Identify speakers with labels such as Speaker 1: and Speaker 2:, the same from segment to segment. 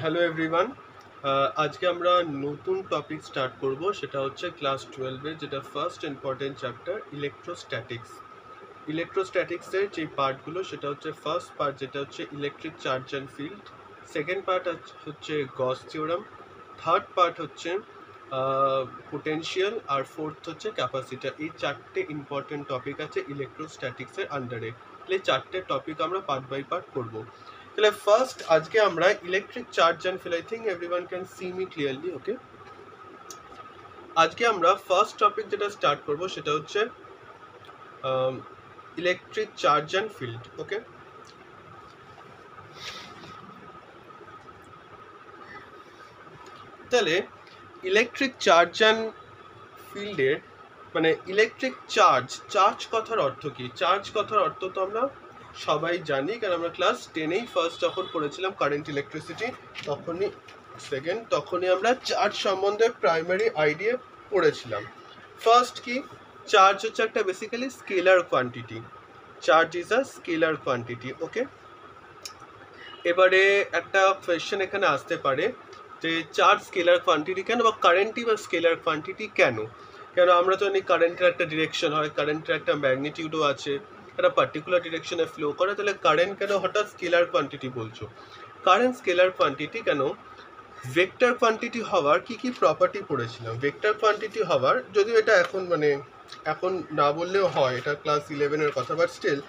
Speaker 1: Hello everyone. আজকে আমরা নতুন টপিক স্টার্ট করব, সেটা হচ্ছে ক্লাস 12-এর যেটা ফার্স্ট ইম্পর্টেন্ট চ্যাপ্টার ইলেকট্রোস্ট্যাটিক্স। ইলেকট্রোস্ট্যাটিক্সের যে পার্টগুলো সেটা হচ্ছে ফার্স্ট পার্ট যেটা হচ্ছে electric charge and field, second part হচ্ছে গস থিওরাম, থার্ড পার্ট হচ্ছে পোটেনশিয়াল, আর ফোর্থ হচ্ছে ক্যাপাসিটার। এই চারটে ইম্পর্টেন্ট টপিক আছে ইলেকট্রোস্ট্যাটিক্সের আন্ডারে। এই চারটে টপিক আমরা পার্ট বাই পার্ট করবো। তাহলে ফার্স্ট আজকে আমরা electric charge and field, I think everyone can see me clearly, okay. আজকে আমরা ফার্স্ট টপিক যেটা স্টার্ট করব সেটা হচ্ছে electric charge and field, okay. তাহলে ইলেকট্রিক চার্জ অ্যান্ড ফিল্ডের মানে ইলেকট্রিক চার্জ কথার অর্থ কি? চার্জ কথার অর্থ তো আমরা সবাই জানি, কারণ আমরা ক্লাস 10-এই ফার্স্ট যখন পড়েছিলাম কারেন্ট ইলেকট্রিসিটি তখনই আমরা চার্জ সম্বন্ধে প্রাইমারি আইডিয়া পড়েছিলাম। ফার্স্ট কি? চার্জ হচ্ছে একটা basically scalar quantity. Charge is a scalar quantity, okay. এবারে একটা কোয়েশ্চেন এখানে আসতে পারে যে চার্জ স্কেলার কোয়ান্টিটি কেন, বা কারেন্টই বা স্কেলার কোয়ান্টিটি কেন? কেন আমরা তো জানি কারেন্টের একটা ডিরেকশন হয়, কারেন্টের একটা ম্যাগনিটিউডও আছে, একটা পার্টিকুলার ডিরেকশনে ফ্লো করে, তাহলে কারেন্ট কেন হঠাৎ স্কেলার কোয়ান্টিটি বলছো? কারেন্ট স্কেলার কোয়ান্টিটি কেন? ভেক্টর কোয়ান্টিটি হওয়ার কি কি প্রপার্টি পড়েছিলাম? ভেক্টর কোয়ান্টিটি হওয়ার, যদিও এটা এখন না বললেও হয়, এটা ক্লাস 11-এর কথা, বাট স্টিল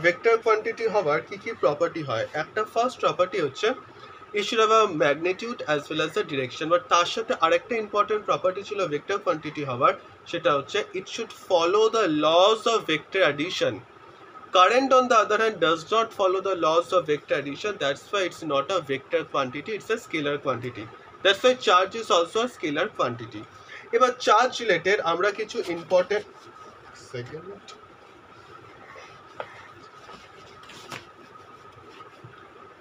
Speaker 1: ভেক্টর কোয়ান্টিটি হওয়ার কি কি প্রপার্টি হয়? একটা ফার্স্ট প্রপার্টি হচ্ছে it should have a magnitude as well as the direction, but তার সাথে আরেকটা ইম্পর্টেন্ট প্রপার্টি ছিল ভেক্টর কোয়ান্টিটি হওয়ার, সেটা হচ্ছে it should follow the laws of vector addition. Current on the other hand does not follow the laws of vector addition, that's why it's not a vector quantity, it's a scalar quantity. That's why charge is also a scalar quantity. এবার charge related আমরা কিছু important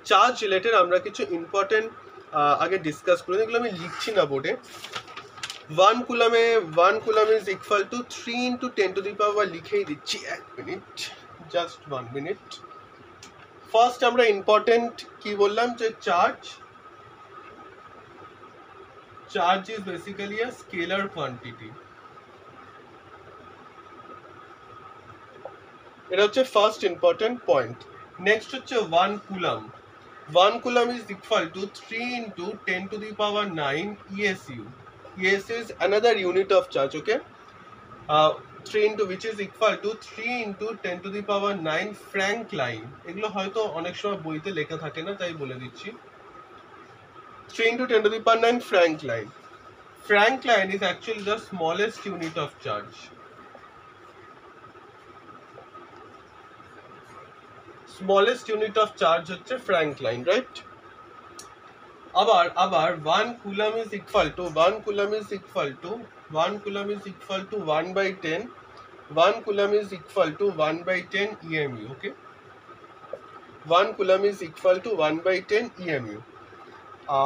Speaker 1: charge related আমরা কিছু important আগে discuss করি, এগুলো আমি লিখছি না বোর্ডে। 1 কুলাম ইজ ইকুয়াল টু 3 × 10⁻⁴ লিখেই দিচ্ছি, 1 মিনিট, জাস্ট 1 মিনিট। ফার্স্ট আমরা ইম্পর্টেন্ট কি বললাম, যে charge is basically a scalar quantity. এটা হচ্ছে ফার্স্ট ইম্পর্টেন্ট পয়েন্ট। নেক্সট হচ্ছে 1 coulomb is equal to 3 × 10⁹ ESU. ESU is another unit of charge, okay. 3 into which is equal to 3 × 10⁹ Franklin. এগুলো হয়তো অনেক সময় বইতে লেখা থাকে না, তাই বলে দিচ্ছি। 3 × 10⁹ Franklin. Franklin is actually the smallest unit of charge. Smallest unit of charge হচ্ছে Franklin, right? আবার 1 coulomb is equal to 1 coulomb is equal to 1 by 10 1 coulomb is equal to 1 by 10 EMU, okay. 1 coulomb is equal to 1 by 10 EMU.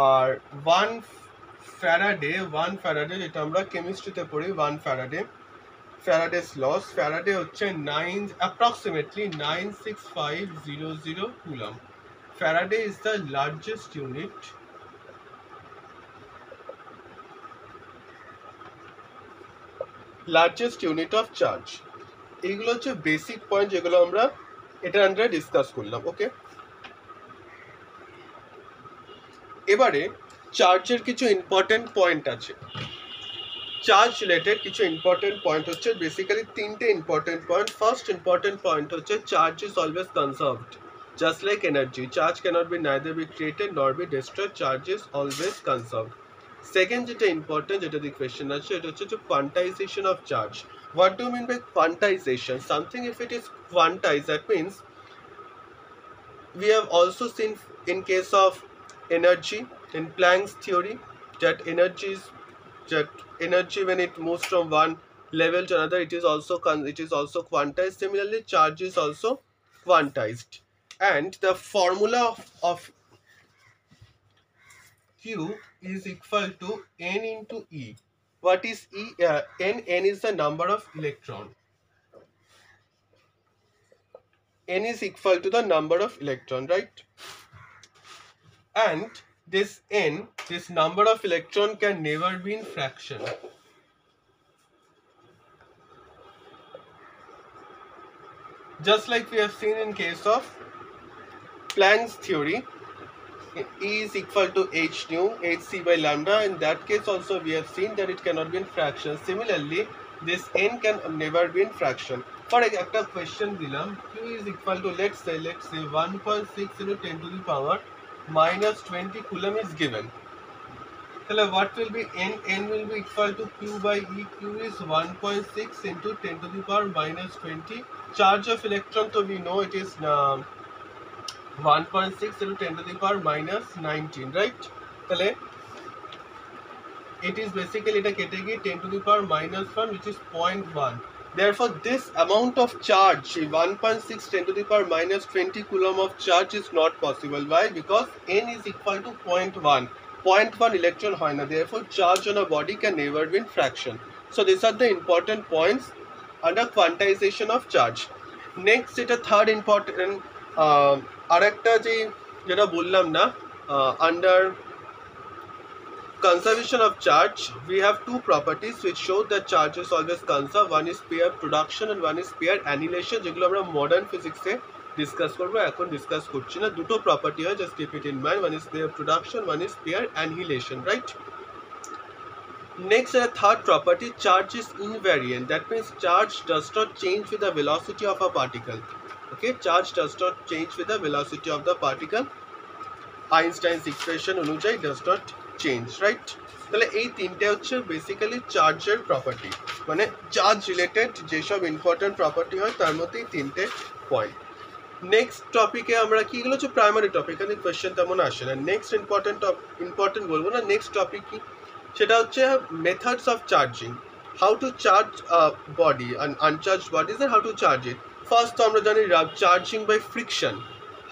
Speaker 1: আর 1 faraday যেটা আমরা কেমিস্ট্রিতে পড়ি, 1 Faraday's laws, faraday হচ্ছে approximately 96500 coulomb. Faraday is the largest unit of charge. এইগুলো হচ্ছে basic point যেগুলো আমরা এটার আন্ডারে ডিসকাস করলাম, ওকে। এবারে চার্জের কিছু ইম্পর্টেন্ট পয়েন্ট আছে। চার্জ রিলেটেড কিছু ইম্পর্টেন্ট পয়েন্ট হচ্ছে বেসিক্যালি তিনটে important point. First important point হচ্ছে charge is always conserved, just like energy. Charge cannot be neither be created nor be destroyed. Charge is always conserved. Second যেটা important, যেটা দিয়ে question আছে, এটা হচ্ছে যে quantization of charge. What do you mean by quantization? Something if it is quantized, that means we have also seen in case of energy in Planck's theory that energy when it moves from one level to another, it is also quantized. Similarly, charge is also quantized. And the formula of Q is equal to N into E. What is E? N is the number of electron. N is equal to the number of electron, right? And this n, this number of electron can never be in fraction. Just like we have seen in case of Planck's theory, E is equal to h nu, hc by lambda. In that case also we have seen that it cannot be in fraction. Similarly, this n can never be in fraction. For a question dilam, q is equal to let's say 1.6 into 10 to the power minus 20 coulomb is given. So what will be n? N will be equal to q by e. Q is 1.6 into 10 to the power minus 20. Charge of electron, so we know it is 1.6 into 10 to the power minus 19, right? So it is basically a category 10 to the power minus 1, which is 0.1. Therefore, this amount of charge, 1.6 10 to the power minus 20 coulomb of charge is not possible. Why? Because n is equal to 0.1. 0.1 electron hoy na. Therefore, charge on a body can never be in fraction. So these are the important points under quantization of charge. Next, it a third important আরেকটা যেটা বললাম না under conservation of charge, we have two properties which show that charge is always conserved. One is pair production and one is pair annihilation, যেগুলো আমরা modern physics এ discuss করবো, এখন discuss করছি না. দুটো property হয়, just keep it in mind. One is pair production, one is pair annihilation, right? Next, a third property, charge is invariant. That means charge does not change with the velocity of a particle. Okay, charge does not change with the velocity of the particle. Einstein's equation অনুযায়ী does not change, right? তাহলে এই তিনটে হচ্ছে basically চার্জের property, মানে charge related যেসব important property হয় তার মধ্যে এই তিনটে পয়েন্ট. নেক্সট টপিকে আমরা কি, এগুলো হচ্ছে প্রাইমারি টপিক, এখানে কোয়েশ্চেন তেমন আসে না. নেক্সট ইম্পর্টেন্ট বলবো না, নেক্সট টপিক কি, সেটা হচ্ছে methods of charging. How to charge body, uncharged bodies, and how to charge it. First তো আমরা জানি চার্জিং বাই ফ্রিকশন.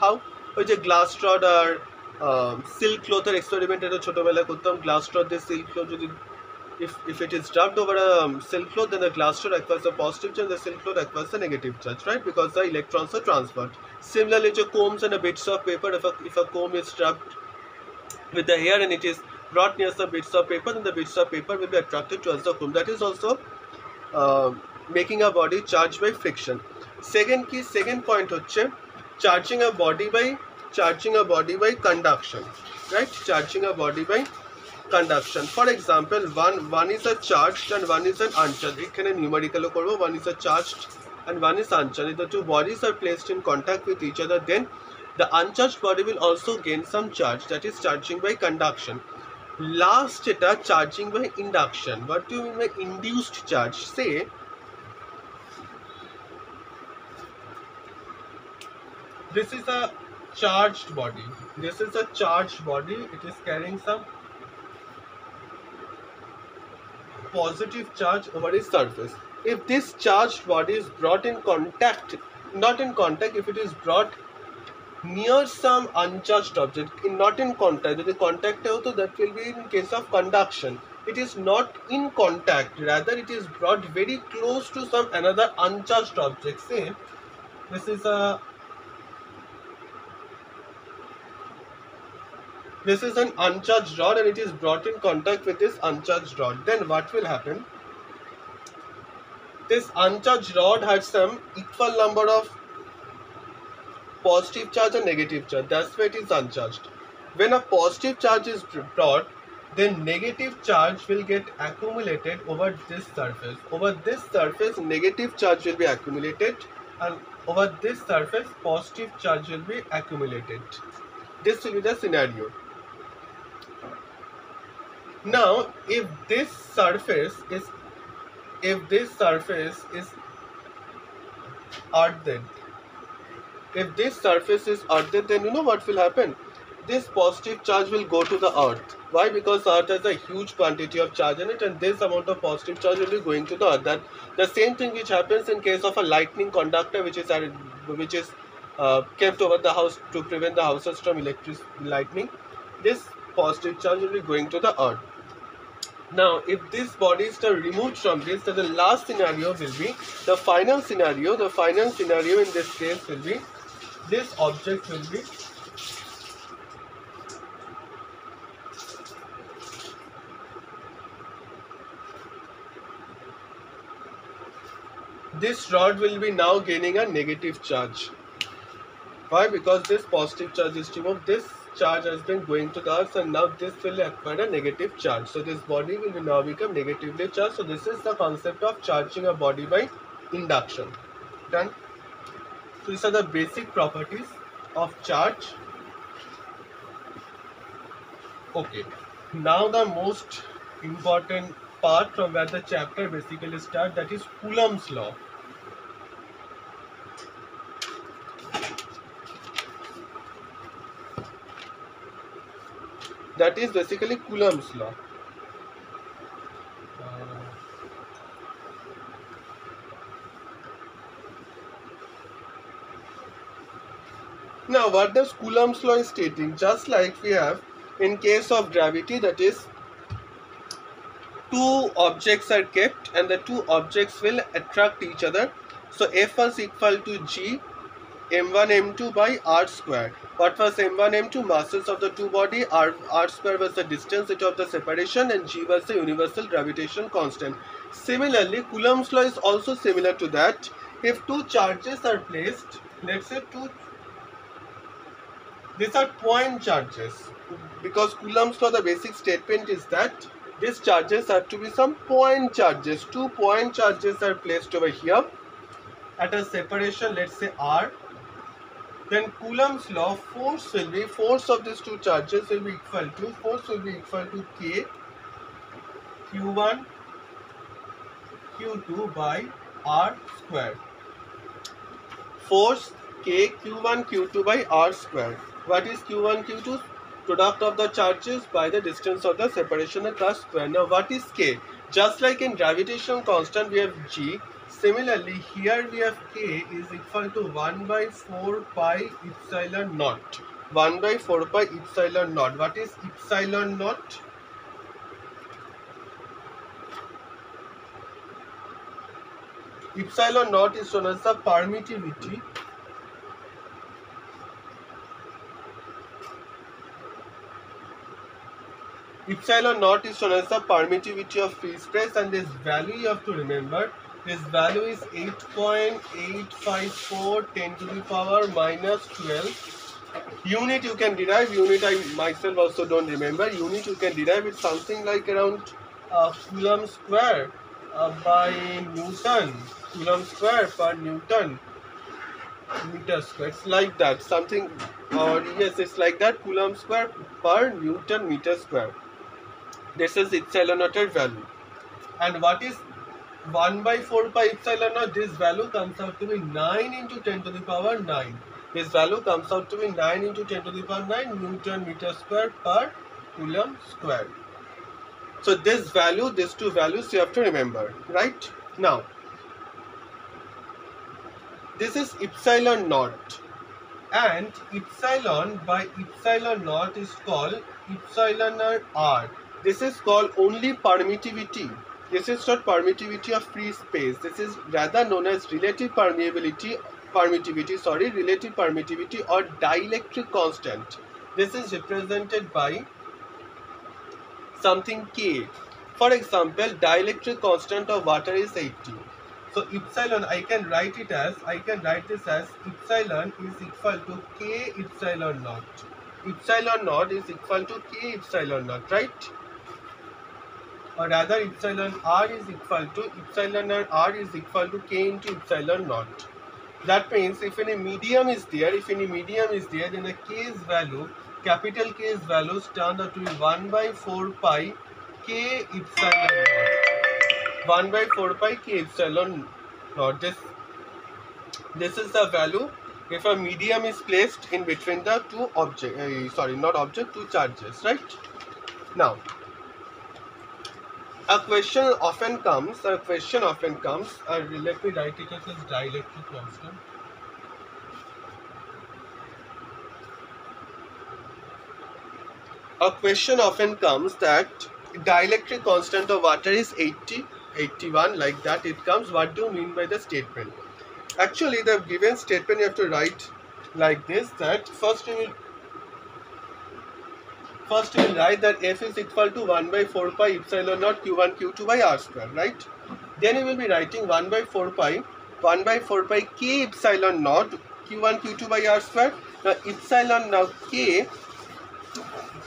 Speaker 1: হাউ? ওই যে গ্লাস রড আর সিল্ক ক্লথের এক্সপেরিমেন্ট এটা ছোটবেলায় করতাম. গ্লাস রড দিয়ে সিল্ক ক্লথ যদি if it is rubbed over a silk cloth, then the glass rod acquires a positive charge, the silk cloth acquires a negative charge, right? Because the electrons are transferred. Similarly, combs and bits of paper, if a comb is rubbed with the hair and it is brought near some bits of paper, then the bits of paper will be attracted towards the comb. That is also making a body charged by friction. Second point হচ্ছে charging a body by conduction, right? Charging a body by conduction. For example, one is a charged and one is an uncharged. এখানে numerical করব. One is a charged and one is uncharged. If the two bodies are placed in contact with each other, then the uncharged body will also gain some charge. That is charging by conduction. Last এটা charging by induction. What do you mean by induced charge? Say this is a charged body. This is a charged body. It is carrying some positive charge over its surface. If this charged body is brought in contact, not in contact, if it is brought near some uncharged object, not in contact, if the contact hoto, that will be in case of conduction. It is not in contact, rather it is brought very close to some another uncharged object. Say this is an uncharged rod and it is brought in contact with this uncharged rod. Then what will happen? This uncharged rod has some equal number of positive charge and negative charge. That's why it is uncharged. When a positive charge is brought, then negative charge will get accumulated over this surface. Over this surface, negative charge will be accumulated, and over this surface, positive charge will be accumulated. This will be the scenario. Now, if this surface is earthed, then you know what will happen? This positive charge will go to the earth. Why? Because earth has a huge quantity of charge in it, and this amount of positive charge will be going to the earth. That the same thing which happens in case of a lightning conductor, which is kept over the house to prevent the houses from lightning. This positive charge will be going to the earth. Now, if these bodies are removed from this, then the last scenario will be the final scenario. The final scenario in this case will be this object will be this rod will be now gaining a negative charge. Why? Because this positive charge is removed, this charge has been going to the earth, and now this will acquire a negative charge. So this body will now become negatively charged. So this is the concept of charging a body by induction. Done. So these are the basic properties of charge. Okay. Now the most important part from where the chapter basically starts, that is Coulomb's law. That is basically Coulomb's law. Now what does Coulomb's law is stating? Just like we have in case of gravity, that is two objects are kept and the two objects will attract each other. So F was equal to G m1 m2 by r square. What was m1 m2? Masses of the two body. R square was the distance of the separation, and G was the universal gravitation constant. Similarly, Coulomb's law is also similar to that. If two charges are placed, let's say these are point charges, because Coulomb's law, the basic statement is that these charges have to be some point charges. 2 point charges are placed over here at a separation, let's say r. Then Coulomb's law, force of these two charges will be equal to K Q1 Q2 by r square. Force K Q1 Q2 by r square. What is Q1 Q2? Product of the charges by the distance of the separation at r square. Now what is K? Just like in gravitational constant we have G, similarly here we have K is equal to 1 by 4 pi epsilon naught. 1 by 4 pi epsilon naught. What is epsilon naught? Epsilon naught is known as the permittivity. Epsilon naught is known as the permittivity of free space, and this value you have to remember. This value is 8.854 10 to the power minus 12. Unit you can derive, unit I myself also don't remember. Unit you can derive it something like around Coulomb square by Newton. Coulomb square per Newton meter square. It's like that. Something, or yes, it's like that. Coulomb square per Newton meter square. This is epsilon naught value. And what is 1 by 4 pi epsilon naught? This value comes out to be 9 into 10 to the power 9. This value comes out to be 9 into 10 to the power 9 Newton meter square per Coulomb square. So this value, these two values you have to remember, right? Now, this is epsilon naught, and epsilon by epsilon naught is called epsilon r. This is called only permittivity. This is not permittivity of free space. This is rather known as relative permittivity or dielectric constant. This is represented by something K. For example, dielectric constant of water is 80. So epsilon, I can write this as epsilon is equal to K epsilon naught. Epsilon naught is equal to K epsilon naught, right? Or rather, epsilon r is equal to K into epsilon naught. That means if any medium is there, then the K's value, capital K's values turn out to be 1 by 4 pi K epsilon naught. 1 by 4 pi K epsilon naught. This is the value if a medium is placed in between the two two charges, right? Now, a question often comes, let me write it as dielectric constant. A question often comes that dielectric constant of water is 80, 81, like that it comes. What do you mean by the statement? Actually, the given statement you have to write like this, that first you will write that F is equal to 1 by 4 pi epsilon naught Q1 Q2 by R square, right? Then you will be writing 1 by 4 pi 1 by 4 pi k epsilon naught q1 q2 by r square. Now epsilon now k,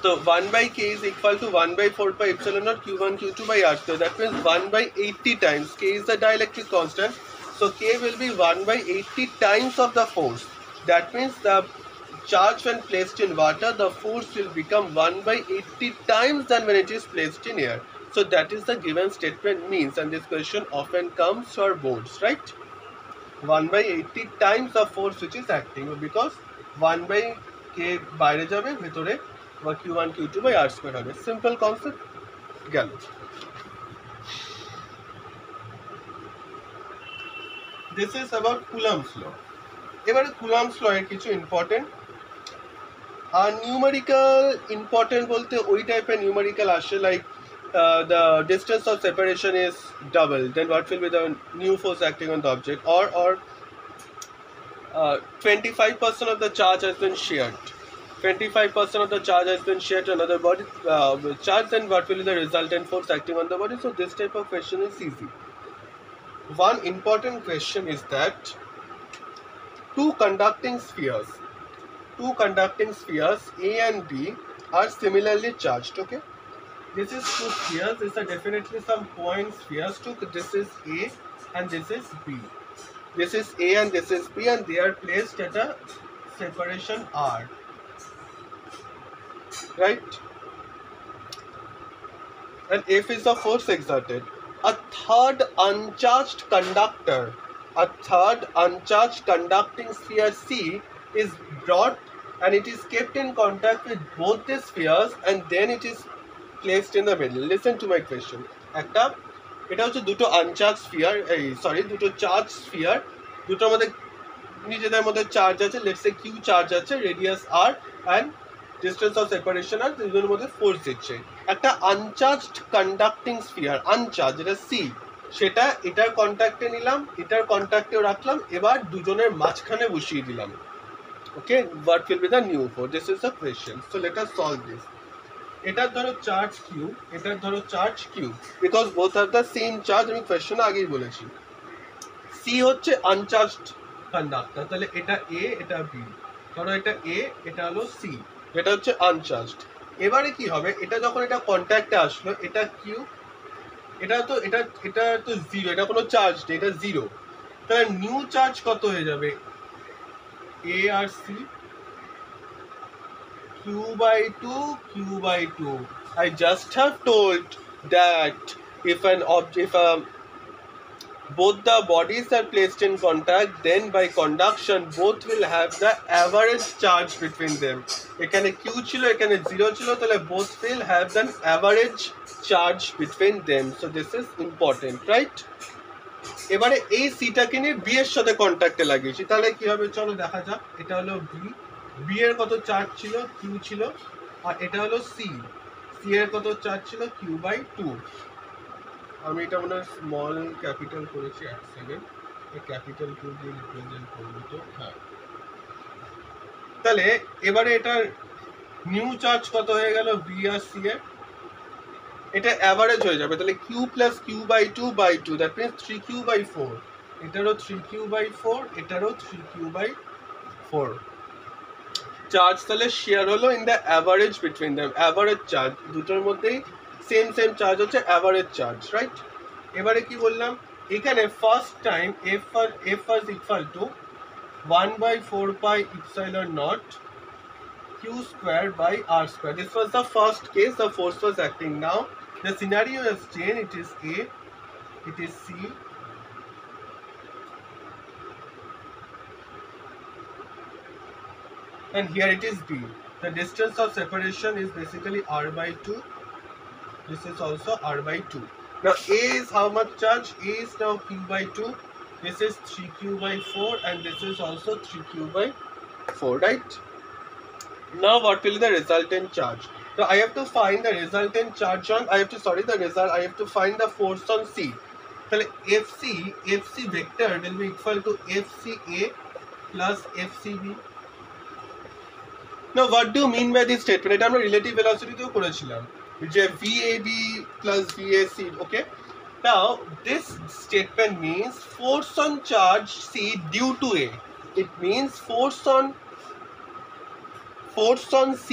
Speaker 1: so 1 by k is equal to 1 by 4 pi epsilon naught q1 q2 by r square. That means 1 by 80 times. K is the dielectric constant. So k will be 1 by 80 times of the force. That means the charge when placed in water, the force will become 1 by 80 times than when it is placed in air. So that is the given statement means, and this question often comes to our boards, right? 1 by 80 times the force which is acting, because 1 by k বাইরে যাবে ভেতরে বা q1 q2 by r square হবে। Simple concept গেল। This is about Coulomb's law. এবারে Coulomb's law এর কিছু important আর numerical important বলতে ওই টাইপের নিউমেরিক্যাল আসে like the distance of separation is double, then what will be the new force acting on the object, or 25% of the charge has been shared. 25% of the charge has been shared to another body charge, then what will be the resultant force acting on the body? So this type of question is easy. One important question is that two conducting spheres A and B are similarly charged. Okay, this is two spheres. These are definitely some point spheres too. This is A and this is B. This is A and this is B, and they are placed at a separation R. Right? And F is the force exerted. A third uncharged conducting sphere C is brought and it is kept in contact with both the spheres, and then it is placed in the middle. Listen to my question. এটা হচ্ছে দুটো uncharged sphere, দুটো charge sphere, দুটোর মধ্যে নিজেদের মধ্যে charge আছে, let's say Q charge আছে, radius r and distance of separation r, দুজনের মধ্যে ফোর্স দিচ্ছে। একটা আনচার্জড কন্ডাক্টিং স্ফিয়ার, আনচার্জ যেটা সি, সেটা এটার কন্ট্যাক্টে নিলাম, এটার কন্ট্যাক্টেও রাখলাম, এবার দুজনের মাঝখানে বসিয়ে দিলাম। Okay, what will be the new force? This is the question. So let us solve this. এটার ধরো চার্জ কিউ, এটার ধরো charge Q, because both are the same charge, আমি কোয়েশ্চনে আগেই বলেছি। সি হচ্ছে আনচার্জড কন্ডাক্টর, তাহলে এটা এ এটা বি, ধরো এটা এ এটা হলো সি, এটা হচ্ছে আনচার্জড। এবারে কি হবে, এটা যখন এটা কন্ট্যাক্টে আসলো, এটা কিউ, এটা তো জিরো, এটা কোনো চার্জ নেই, এটা জিরো, তাহলে নিউ চার্জ কত হয়ে যাবে? এ আর C, q by 2. I just have told that if both the bodies are placed in contact, then by conduction both will have the average charge between them. এখানে q ছিল, এখানে 0 ছিল, তাহলে both will have an average charge between them. So this is important, right? এবারে এই সিটাকে নিয়ে B এর সাথে কন্ট্যাক্টে লাগিয়েছি, তাহলে কি হবে চলো দেখা যাক। এটা হলো বি এর কত চার্জ ছিল? কিউ ছিল। আর এটা হলো সি এর কত চার্জ ছিল? Q by 2। আমি এটা মনে হয় স্মল ক্যাপিটাল করেছি, এক সেকেন্ড, ক্যাপিটাল কিউ দিয়ে রিপ্রেজেন্ট করবো তো, হ্যাঁ। তাহলে এবারে এটার নিউ চার্জ কত হয়ে গেল? বি আর সি এর, এটা অ্যাভারেজ হয়ে যাবে, তাহলে Q plus Q by 2 that means 3q by 4। এটারও 3q বাই 4, এটারও 3q বাই 4। চার্জ তাহলে শেয়ার হলো in the average between them, average charge, দুটোর মধ্যেই সেম চার্জ হচ্ছে অ্যাভারেজ চার্জ, রাইট? এবারে কি বললাম, এখানে first time F was equal to 1 by 4 pi epsilon naught q square by r square. This was the first case, the force was acting. Now the scenario has changed, it is A, it is C, and here it is B. The distance of separation is basically r by 2. This is also r by 2. Now A is how much charge? A is now q by 2. This is 3q by 4, and this is also 3q by 4, right? Now what will be the resultant charge? So I have to find the resultant charge on, I have to find the force on C. So FC vector will be equal to FCA plus FCB. Now what do you mean by this statement? এটা আমরা relative ভেলোসিটিতেও করেছিলাম যে VAB plus VAC, okay? Now this statement means force on charge C due to A. It means force on C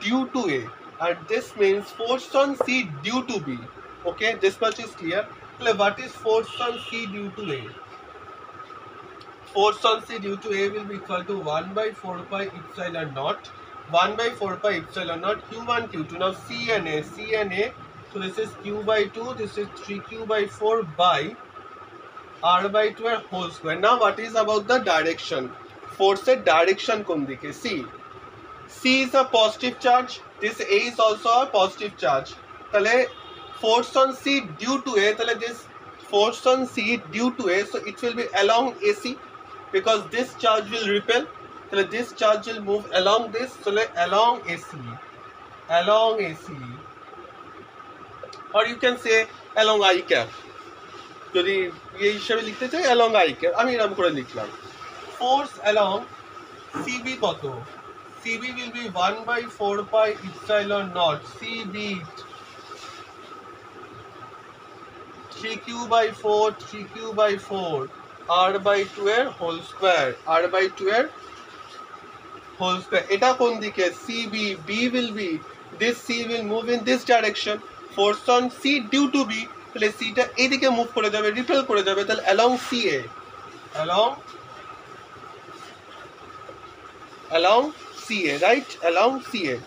Speaker 1: due to A, and this means force on C due to B. Okay, this much is clear. What is force on C due to A? Force on C due to A will be equal to 1 by 4 pi epsilon naught. 1 by 4 pi epsilon naught Q1 Q2. Now C and A. So this is Q by 2. This is 3Q by 4 by R by 2 whole square. Now what is about the direction? Force direction kon dike? See, C is a positive charge. This A is also a positive charge. Tale force on C due to A. Tale this force on C due to A. So it will be along AC. Because this charge will repel, so this charge will move along this, so along AC, or you can say along I cap. যদি এই হিসাবে লিখতে চাই along I cap, আমি এরকম করে লিখলাম। Force along CB কত? CB will be 1 by 4 pi epsilon naught CB 3Q by 4 R by 2 whole square. এটা কোন দিকে? CB. B will be, this C will move in this direction. Force on C due to B, তাহলে C টা এইদিকে move করে যাবে, repel করে যাবে, তাহলে along CA, along CA, right? Along CA.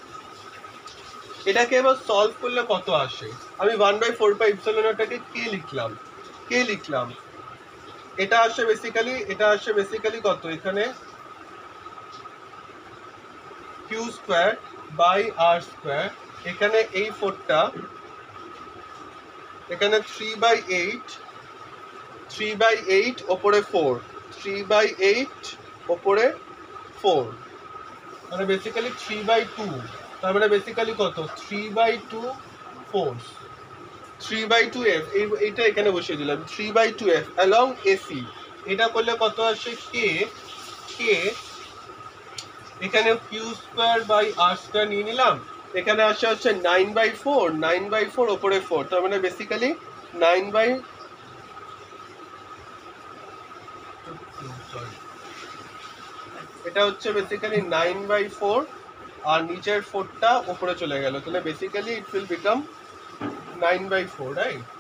Speaker 1: এটাকে এবার সলভ করলে কত আসে? আমি 1 by 4 pi epsilon naught-টাকে কে লিখলাম? এটা আসে বেসিক্যালি কত? এখানে q square by r square, এখানে এই 4টা, এখানে 3/8 উপরে 4, 3/8 উপরে 4, মানে বেসিক্যালি 3/2, তার মানে বেসিক্যালি কত? 3/2 ফোর্স, 3/2f, এইটা এখানে বসিয়ে দিলাম, 3/2f along AC। এটা করলে কত আসে? k এখানে q square by r square নিয়ে নিলাম, এখানে আসে হচ্ছে 9/4 উপরে 4, তার মানে বেসিক্যালি 9 এটা হচ্ছে বেসিক্যালি 9/4, আর নিচের 4টা উপরে চলে গেল, তাহলে basically it will become 9/4, right?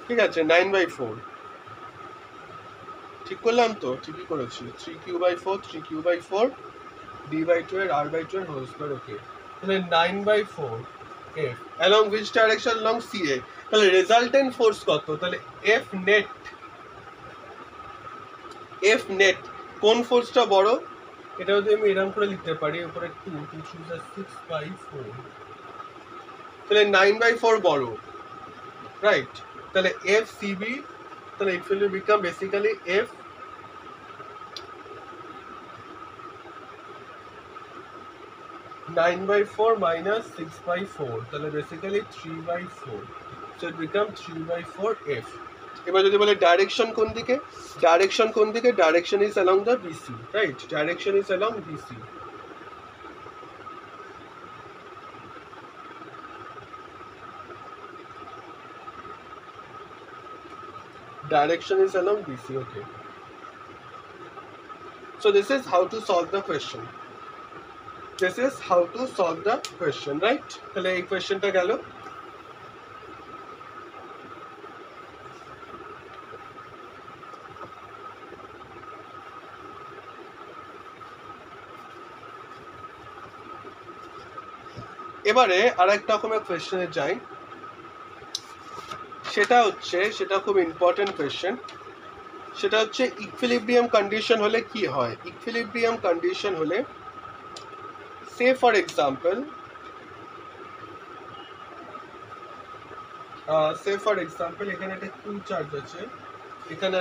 Speaker 1: ঠিক আছে, 9/4 ঠিক করলাম তো? ঠিকই করেছি। 3Q/4 D/2 R/2 whole square. ওকে, তাহলে 9/4 F along which direction? Along CA। তাহলে রেজাল্টেন্ট ফোর্স কত? তাহলে F net কোন ফোর্সটা বড়? এটা যদি আমি এরকম করে লিখতে পারি, উপরে 2 6/4, তাহলে 9/4 বড়, রাইট? তাহলে FCB, তাহলে it will become basically F (9/4 minus 6/4), তাহলে basically 3/4, so it become 3/4 F। এবার যদি বলে ডাইরেকশন কোন দিকে? Direction is along the BC, right? Direction is along BC। Direction is along BC, okay. So this is how to solve the question. Right? তাহলে এই কোয়েশ্চেনটা গেল। এবারে আরেকটা রকমের কোয়েশ্চেনে যাই, সেটা খুব ইম্পর্টেন্ট কোয়েশ্চেন। সেটা হচ্ছে ইকুইলিব্রিয়াম কন্ডিশন হলে কি হয়? ইকুইলিব্রিয়াম কন্ডিশন হলে, সে ফর এক্সাম্পল এখানে একটা কিউ চার্জ আছে, এখানে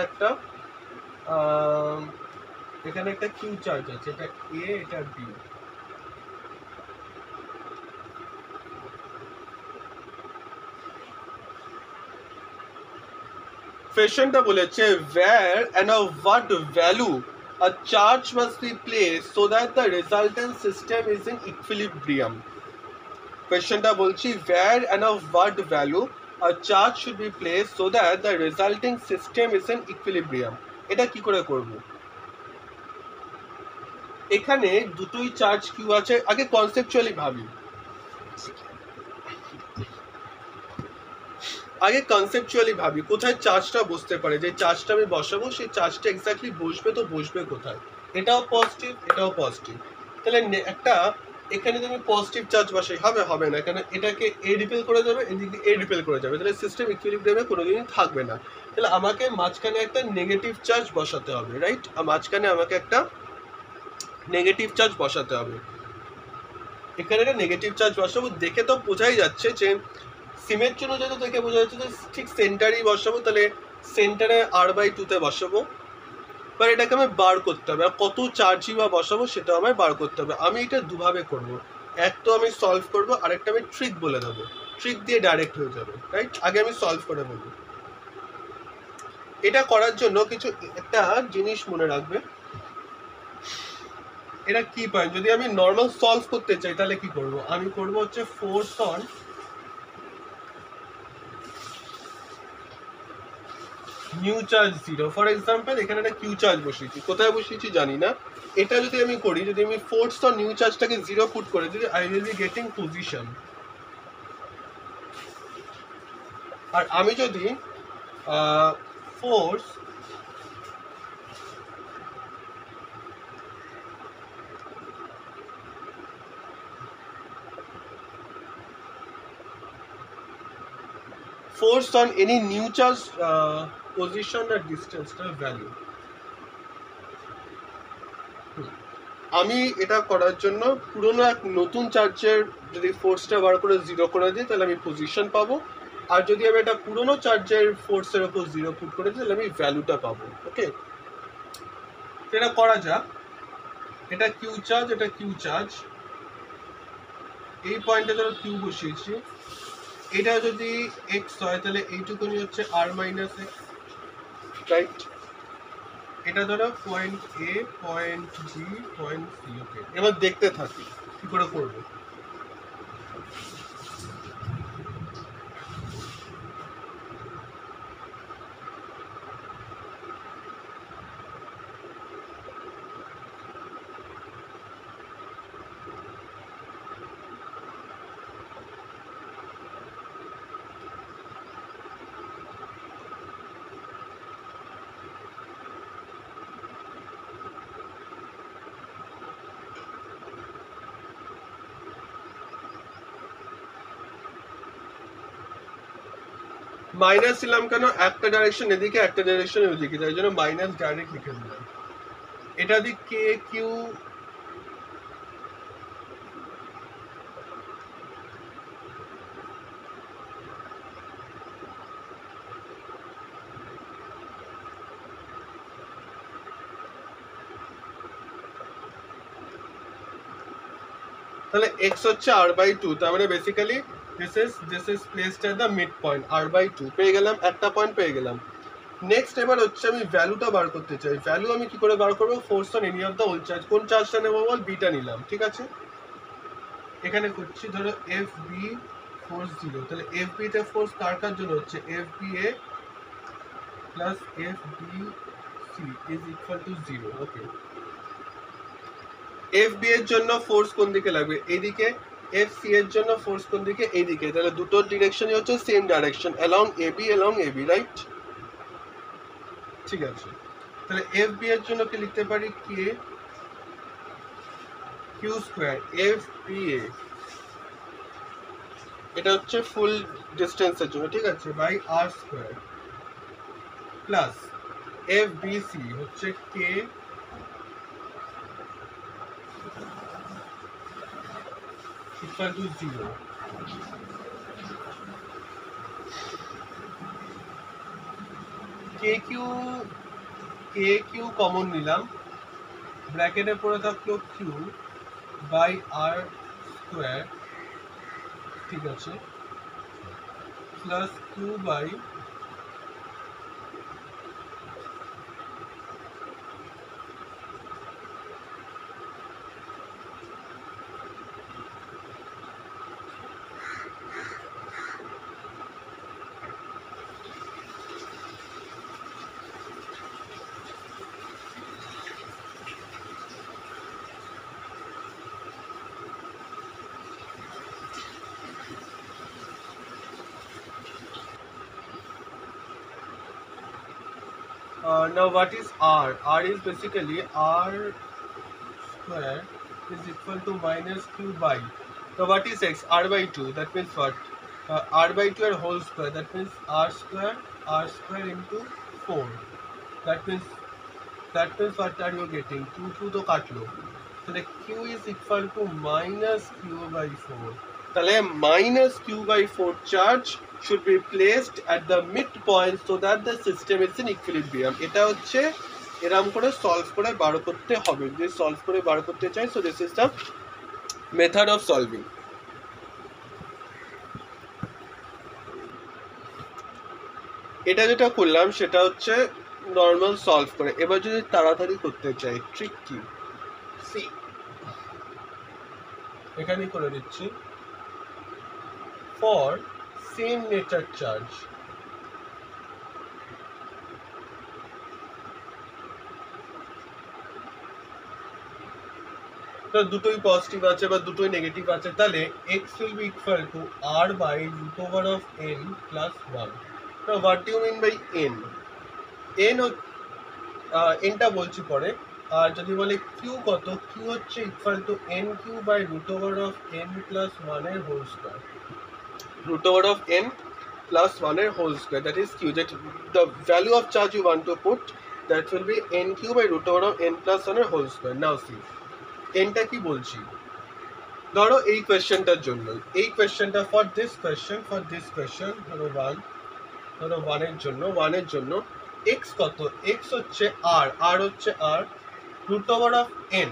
Speaker 1: একটা কিউ চার্জ আছে, এটা এ, এটা বি। কোয়েশ্চনটা বলেছে where and of what value a charge must be placed so that the resultant system is in equilibrium। কোয়েশ্চেনটা বলছি where and of what value a charge should be placed so that the resulting system is in equilibrium. এটা কি করে করব? এখানে দুটোই charge Q আছে, আগে কনসেপচুয়ালি ভাবি। কোথায় চার্জটা বসতে পারে, যে চার্জটা আমি বসাবো সেই চার্জটা এক্স্যাক্টলি বসবে, তো বসবে কোথায়? এটাও পজিটিভ, এটাও পজিটিভ, তাহলে একটা এখানে যদি আমি পজিটিভ চার্জ বসাই হবে না, কেন এটাকে এ রিপেল করে যাবে, এদিকে এ রিপেল করে যাবে, তাহলে সিস্টেম ইকুইলিব্রিয়ামে কোনোদিনই থাকবে না। তাহলে আমাকে মাঝখানে একটা নেগেটিভ চার্জ বসাতে হবে, রাইট? মাঝখানে আমাকে একটা নেগেটিভ চার্জ বসাতে হবে। এখানে একটা নেগেটিভ চার্জ বসাবো, দেখে তো বোঝাই যাচ্ছে যে সিমের জন্য যেহেতু দেখে বোঝা যাচ্ছে যে ঠিক সেন্টারেই বসাবো, তাহলে সেন্টারে r/2 বসাবো। এবার এটাকে আমি বার করতে হবে, আর কত চার্জই বা বসাবো সেটা আমায় বার করতে হবে। আমি এটা দুভাবে করব, এক তো আমি সলভ করবো, আরেকটা আমি ট্রিক বলে দেবো, ট্রিক দিয়ে ডাইরেক্ট হয়ে যাবে, রাইট? আগে আমি সলভ করে বলবো। এটা করার জন্য কিছু একটা জিনিস মনে রাখবে, এটা কি পয়েন্ট। যদি আমি নর্মাল সলভ করতে চাই তাহলে কি করব? আমি করব হচ্ছে force on new charge 0। For example এখানে একটা কিউ চার্জ বসিয়েছি, কোথায় বসিয়েছি জানি না। এটা যদি আমি করি, যদি আমি ফোর্স অন নিউ চার্জটাকে 0 পুট করে, যদি I will be getting position. আর আমি যদি force force on any new charge position or distance value, আমি এটা করার জন্য পুরোনো এক নতুন চার্জের যদি ফোর্সটা বার করে 0 করে দিই তাহলে আমি পজিশন পাবো, আর যদি আমি এটা পুরোনো চার্জের ফোর্সের উপর 0 পুট করে দিই তাহলে আমি ভ্যালুটা পাবো। ওকে, এটা করা যাক। এটা কিউ চার্জ, এটা কিউ চার্জ, এই পয়েন্টে ধরো কিউ বসিয়েছি, এটা যদি এক্স হয় তাহলে এইটুকুনি হচ্ছে r-x, রাইট? এটা ধরো পয়েন্ট এ, পয়েন্ট বি, পয়েন্ট সি। ওকে, এবার দেখতে থাকি কি করে করবো। মাইনাস দিলাম কেন? একটা ডাইরেকশন এদিকে, একটা ডাইরেকশন ওদিকে, তাই জন্য মাইনাস ডাইরেক্ট লিখে দিলাম। এটা দিক কে কিউ, তাহলে এক্স হচ্ছে r/2, তার মানে basically this is placed at the mid point, r/2 পেয়ে গেলাম, একটা পয়েন্ট পেয়ে গেলাম। নেক্সট এবার হচ্ছে আমি ভ্যালুটা বার করতে চাই। ভ্যালু আমি কি করে বার করবো? Force on any of the whole charge. কোন চার্জটা নেবো বল? বিটা নিলাম, ঠিক আছে? এখানে করছি ধরো এফ বি ফোর্স 0, তাহলে এফ বি তে ফোর্স কার কার জন্য হচ্ছে? F B A plus F B C is equal to 0। Okay, F B এর জন্য ফোর্স কোন দিকে লাগবে? এইদিকে। এফ সি এর জন্য ফোর্স কোন দিকে? এইদিকে। তাহলে দুটোর ডিরেকশনই হচ্ছে same direction, along A B, right? ঠিক আছে, তাহলে এফ বি এর জন্য কি লিখতে পারি? K Q square F B A, এটা হচ্ছে ফুল ডিস্টেন্সের জন্য, ঠিক আছে, by r square plus F B C হচ্ছে K equal to 0। K Q common নিলাম, ব্র্যাকেটে পড়ে থাকলো কিউ বাই আর স্কোয়ার, ঠিক আছে, plus Q by Now what is R? R is basically R square is equal to minus Q by. So what is X? R by 2. That means what? R by 2 whole square. That means R square into 4. That means what are you getting? 2 to কাটলো. So the Q is equal to minus Q by 4. তাহলে minus Q by 4 charge should be placed at the midpoint so that the system is in equilibrium. এটা হচ্ছে এরকম করে solve করে বার করতে হবে। যদি সলভ করে বার করতে চাই, so this is the method of solving. এটা যেটা করলাম সেটা হচ্ছে নর্মাল সলভ করে। এবার যদি তাড়াতাড়ি করতে চাই, ট্রিক কি? সি এখানে করে দিচ্ছি, ফর সেম নেচার চার্জ দুটোই পজিটিভ আছে বা দুটোই নেগেটিভ আছে, তাহলে x will be equal to r by root over of n plus 1. Now what do you mean by n? nটা বলছি পরে। আর যদি বলে q কত, q হচ্ছে equal to nq by root over of n plus 1 এর whole square. Root over of n plus 1 এর whole square, that is q, that the value of charge you want to put, that will be nq by root over of n plus 1 এর whole square. নাও C nটা কি বলছি, ধরো এই কোয়েশ্চেনটার জন্য, এই কোয়েশ্চেনটা for this question ধরো 1 এর জন্য x কত, x হচ্ছে r হচ্ছে r root over of n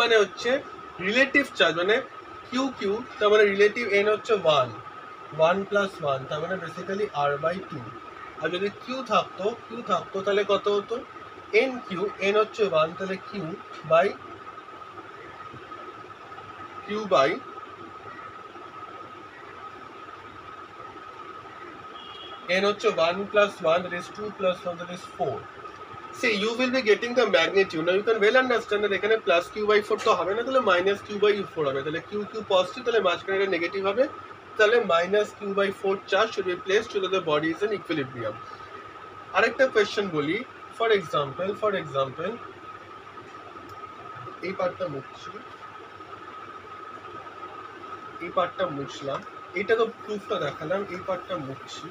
Speaker 1: মানে হচ্ছে রিলেটিভ চার্জ, মানে q তার মানে রিলেটিভ n হচ্ছে 1 প্লাস 1, তার মানে বেসিক্যালি r বাই 2। আর যদি q থাকতো তাহলে কত হতো, n হচ্ছে 1, তাহলে q বাই n হচ্ছে 1 plus 1, that is 2 plus 1, that is 4. See, you will be getting the magnitude. Now you can well understand that এখানে plus q by 4 তো হবে না, তাহলে minus q by 4 হবে। তাহলে q পজিটিভ, তাহলে মাঝখানে এটা নেগেটিভ হবে, তাহলে minus q by 4 charge should be placed so that the body is in equilibrium. আরেকটা কোয়েশ্চেন বলি, ফর এক্সাম্পল এই পার্টটা মুছলাম, এটা তো প্রুফটা দেখালাম, এই পার্টটা মুছছি।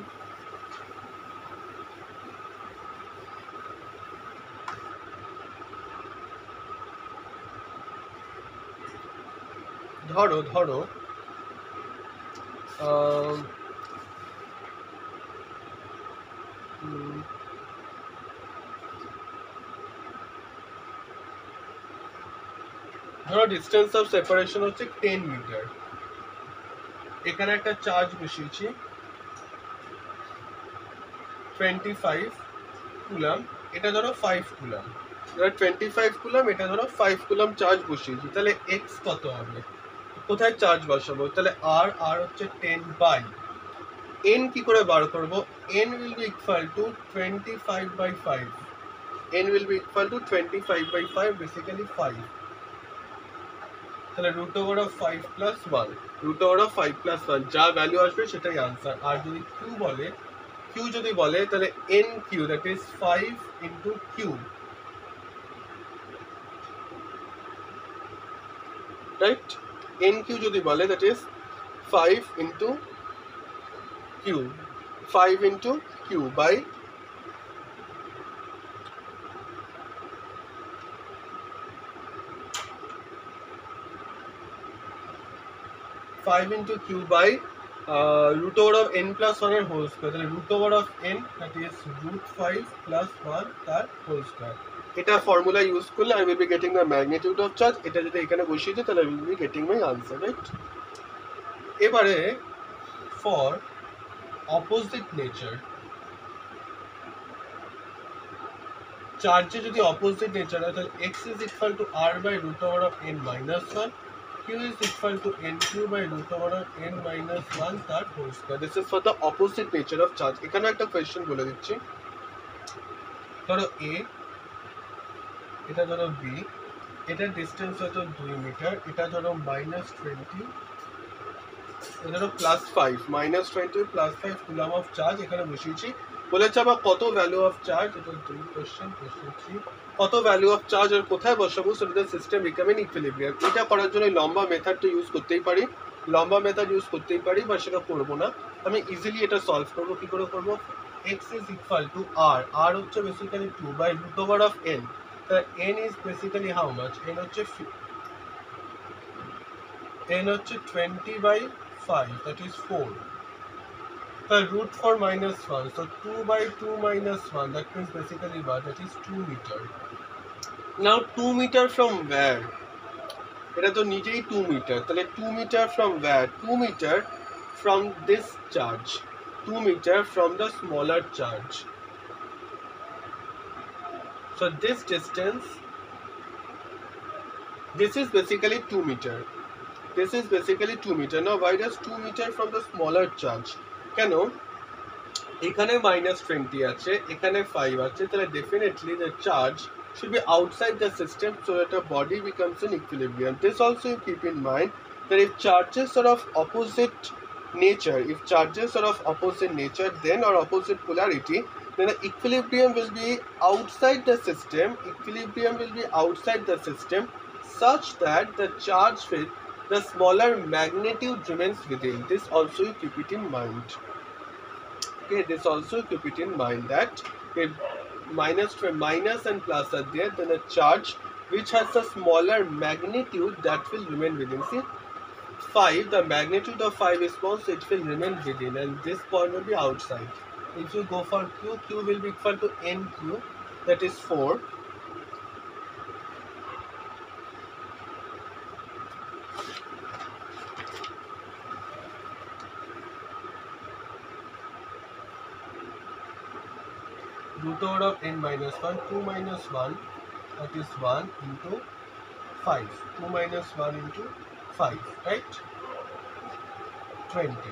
Speaker 1: ধরো ডিস্টেন্স অফ সেপারেশন হচ্ছে 10 মিটার, এখানে একটা চার্জ বসিয়েছি 25 কুলম, এটা ধরো 5 কুলম, 25 কুলম, এটা ধরো 5 কুলম চার্জ বসিয়েছি, তাহলে x কত হবে, কোথায় চার্জ বসাবো, তাহলে r হচ্ছে 10 বাই n কি করে বার করব, n will be equal to 25 by 5, n will be equal to 25 by 5, basically 5, তাহলে রুট ওভার অফ 5 প্লাস 1, যা ভ্যালু আসবে সেটাই আনসার। আর যদি q যদি বলে তাহলে nq, that is 5 into q, right? nq যদি বলে that is 5 into q by 5 into q by root over of n plus 1 এর হোল স্কয়ার, তাহলে root over of n, that is root 5 plus 1 তার whole square. এটা formula use করলে I will be getting the magnitude of charge, এটা যদি এখানে বসিয়ে দিই তাহলে I will be getting my answer, right? এবারে ফর অপোজিট নেচার, চার্জে যদি অপোজিট নেচার হয় তাহলে x is equal to r by root over of n minus 1, q is equal to nq by root over of n minus 1 তার whole square. This is for the opposite nature of charge. এখানে একটা question বলে দিচ্ছি, ধরো a, এটা ধরো b, এটার distance হয়তো 2 মিটার, এটা ধরো -20, এটা ধরো +5, -20 + 5 কুলম অফ চার্জ এখানে বসিয়েছি, বলেছে আবার কত ভ্যালু অফ চার্জ, এটা কোশ্চেন 3, কত ভ্যালু অফ চার্জ আর কোথায় বসাবো so that system become in equilibrium. এটা করার জন্য লম্বা মেথডটা ইউজ করতেই পারি, লম্বা মেথড ইউজ করতেই পারি, বা সেটা করবো না। আমি ইজিলি এটা সলভ করবো। কি করে করবো? x is equal to r, r হচ্ছে basically 2 by root over of n। তাহলে n is basically how much? n হচ্ছে 20 by 5, that is 4. The root 4 minus 1, so 2 by 2 minus 1, that means basically what? That is 2 meter. Now 2 meter from where? এটা তো নিজেই 2 meter, তাহলে 2 meter from where? 2 meter from this charge, 2 meter from the smaller charge. So this distance, this is basically 2 meter. This is basically 2 meter. Now why does 2 meter from the smaller charge? কেন? এখানে -20 আছে, এখানে 5 আছে, তাহলে definitely the charge should be outside the system so that the body becomes in equilibrium. This also you keep in mind that if charges are of opposite nature, then or opposite polarity, then the equilibrium will be outside the system, such that the charge with the smaller magnitude remains within. This also you keep it in mind. Okay, this also keep it in mind that if minus and plus are there, then a charge which has a smaller magnitude that will remain within. See, 5, the magnitude of 5 is small, so it will remain within, and this point will be outside. If you go for q, q will be equal to nq, that is 4. Root over of n minus 1, 2 minus 1, that is 1 into 5. 2 minus 1 into 5, right? 20.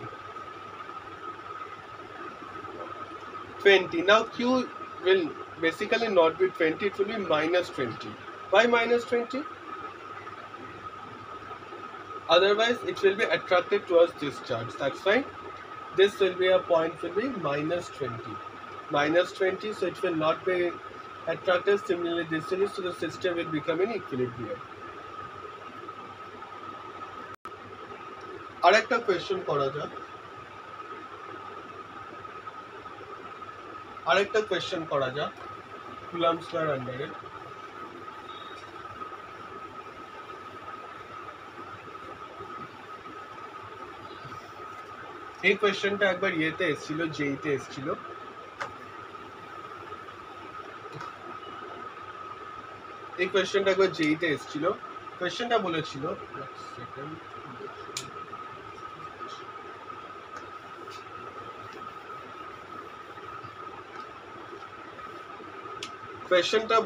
Speaker 1: Now q will basically not be 20, it will be -20. Why -20? Otherwise it will be attracted towards this charge. That's why this will be a point, will be -20, so it will not be attracted. Similarly this will be, so the system will become in equilibrium. আরেকটা question করা যাক, কুলাম্বস লর আন্ডারে। এই কোয়েশ্চেনটা একবার ইয়েতে এসেছিল, জেইতে এসেছিল। কোয়েশ্চেনটা